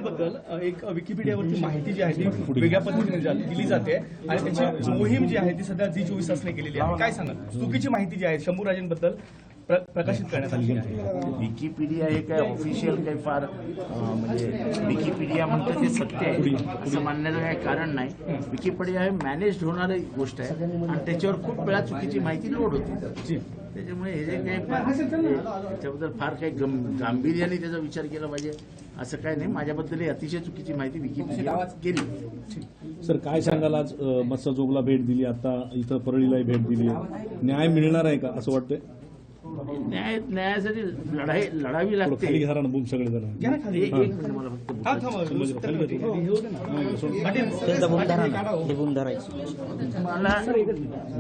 राजांबद्दल एक विकिपीडियावरती माहिती जी आहे ती वेगळ्या पद्धतीने दिली जाते आणि त्याची मोहीम जी आहे ती सध्या Zee24 तासने केलेली आहे. काय सांगा, चुकीची माहिती जी आहे शंभू राजांबद्दल प्रकाशित करण्यात आली आहे. विकिपीडिया हे काय ऑफिशियल काही फार म्हणजे विकिपीडिया म्हणतं ते सत्य आहे असं मानण्याचं काही कारण नाही. विकिपीडिया हे मॅनेज होणारी गोष्ट आहे आणि त्याच्यावर खूप वेळा चुकीची माहिती लोड होती. त्याच्यामुळे हे जे काही त्याच्याबद्दल फार काही गांभीर्याने त्याचा विचार केला पाहिजे असं काय नाही. माझ्याबद्दल अतिशय चुकीची माहिती विकिपीडिया केली. सर काय सांगाल, आज मत्स्यजोगला भेट दिली, आता इथं परळीलाही भेट दिली, न्याय मिळणार आहे का असं वाटतंय? न्यायासाठी लढावी लागते. खाली घरा ना सगळे जण एक मिनिट मला फक्त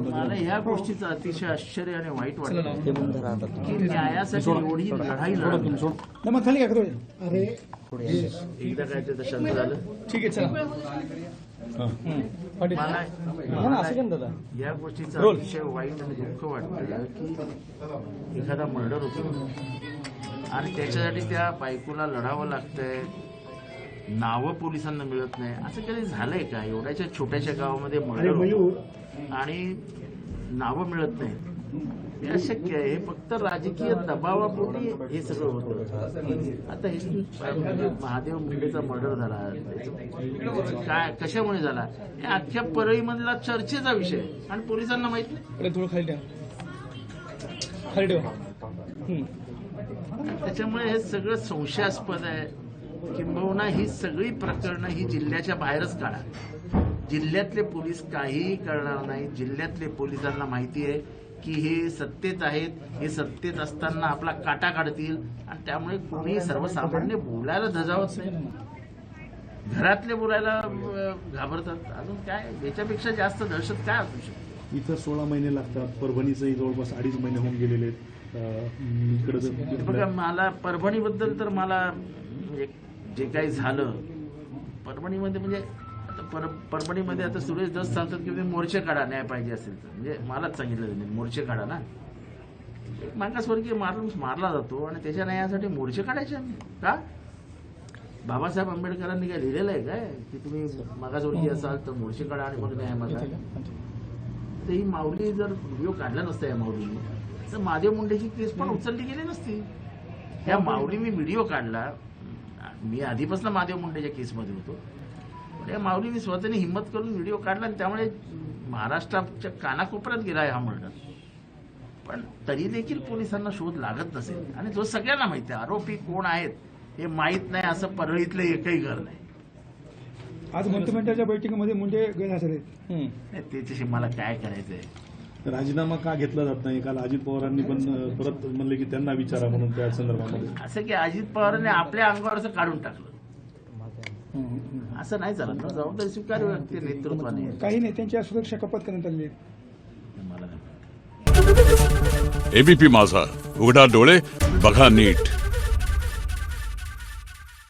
मला या गोष्टीचं अतिशय आश्चर्य आणि वाईट वाटतं की न्यायासाठी एवढी लढाई लढत एकदा काय ते शांत झालं. ठीक आहे, चला. मला या गोष्टीचं अतिशय वाईट आणि दुःख वाटतं की एखादा मर्डर होतो आणि त्याच्यासाठी त्या बायकोला लढावं लागतंय, नावं पोलिसांना मिळत नाही. असं कधी झालंय का? एवढ्याच्या छोट्याशा गावामध्ये मर्डर आणि नावं मिळत नाही, हे अशक्य आहे. हे फक्त राजकीय दबावापोटी हे सगळं होतं. आता हे महादेव मुंडेचा मर्डर झाला, काय कशामुळे झाला हे अख्ख्या परळीमधला चर्चेचा विषय आणि पोलिसांना माहित नाही. थोडं खाली द्या, खाली ठेवा. त्याच्यामुळे हे सगळं संशयास्पद आहे. किंबहुना ही सगळी प्रकरणं ही जिल्ह्याच्या बाहेरच काढा. जिल्ह्यातले पोलीस काहीही करणार नाही. जिल्ह्यातले पोलिसांना माहिती आहे की हे सत्तेत आहेत, हे सत्तेत असताना आपला काटा काढतील आणि त्यामुळे कोणी सर्वसामान्य बोलायला धजावत नाही. घरातले बोलायला घाबरतात. अजून काय याच्यापेक्षा जास्त दहशत काय असू शकते? इथं 16 महिने लागतात, परभणीचंही जवळपास 2.5 महिने होऊन गेलेले आहेत. बघा, मला परभणीबद्दल तर मला जे काही झालं परभणीमध्ये म्हणजे परभणीमध्ये आता सुरेश दस सांगतात की मोर्चे काढा न्याय पाहिजे असेल तर. म्हणजे मलाच सांगितलं त्यांनी मोर्चे काढा ना. एक मागासवर्गीय माणूस मारला जातो आणि त्याच्या न्यायासाठी मोर्चे काढायचे का? बाबासाहेब आंबेडकरांनी काय लिहिलेलं आहे काय की तुम्ही मागासवर्गीय असाल तर मोर्चे काढा आणि मग न्याय मागा? तर ही माऊली जर व्हिडिओ काढला नसता या माऊलीने तर महादेव मुंडेची केस पण उचलली गेली नसती. या माऊलीने व्हिडिओ काढला. मी आधीपासून महादेव मुंडेच्या केसमध्ये होतो. या माऊलीने स्वतःने हिंमत करून व्हिडिओ काढला आणि त्यामुळे महाराष्ट्राच्या कानाकोपऱ्यात गेला आहे हा मर्डर. पण तरी देखील पोलिसांना शोध लागत नसेल आणि जो सगळ्यांना माहिती आहे आरोपी कोण आहेत हे माहीत नाही असं परळीतलं एकही घर नाही. आज मंत्रिमंडळाच्या बैठकीमध्ये मुंडे गैरहजर आहेत. त्याच्याशी मला काय करायचंय? राजीनामा का घेतला जात नाही? काल अजित पवारांनी पण परत म्हणले की त्यांना विचारा म्हणून त्या संदर्भामध्ये. असं की अजित पवारांनी आपल्या अंगावर असं काढून टाकलं असं नाही चालत ना. जबाबदारी स्वीकार व्यक्ती नेतृत्वाने. काही नेत्यांच्या सुरक्षा कपात करण्यात आली आहे. मला एबीपी माझा, उघडा डोळे बघा नीट.